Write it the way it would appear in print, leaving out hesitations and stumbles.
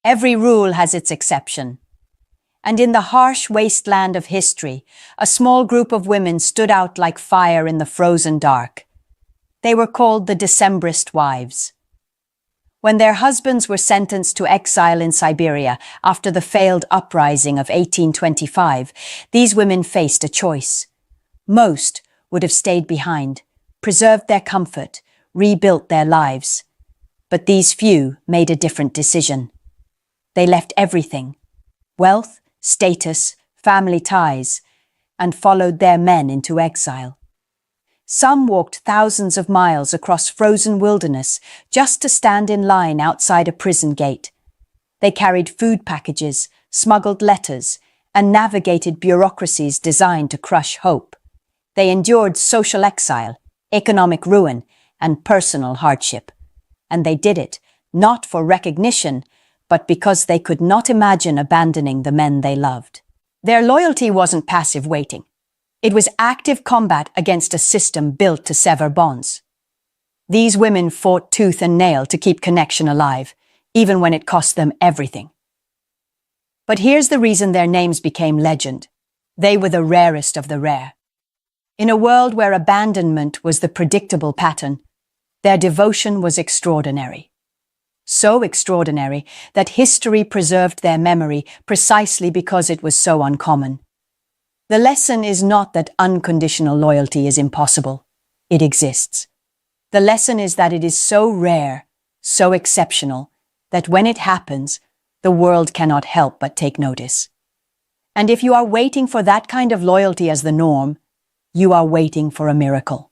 Every rule has its exception. And in the harsh wasteland of history, a small group of women stood out like fire in the frozen dark. They were called the Decembrist wives. When their husbands were sentenced to exile in Siberia after the failed uprising of 1825, these women faced a choice. Most would have stayed behind, preserved their comfort, rebuilt their lives. But these few made a different decision. They left everything: wealth, status, family ties, and followed their men into exile. Some walked thousands of miles across frozen wilderness just to stand in line outside a prison gate. They carried food packages, smuggled letters, and navigated bureaucracies designed to crush hope. They endured social exile, economic ruin, and personal hardship. And they did it, not for recognition, but because they could not imagine abandoning the men they loved. Their loyalty wasn't passive waiting. It was active combat against a system built to sever bonds. These women fought tooth and nail to keep connection alive, even when it cost them everything. But here's the reason their names became legend. They were the rarest of the rare. In a world where abandonment was the predictable pattern, their devotion was extraordinary. So extraordinary that history preserved their memory precisely because it was so uncommon. The lesson is not that unconditional loyalty is impossible. It exists. The lesson is that it is so rare, so exceptional, that when it happens, the world cannot help but take notice. And if you are waiting for that kind of loyalty as the norm, you are waiting for a miracle.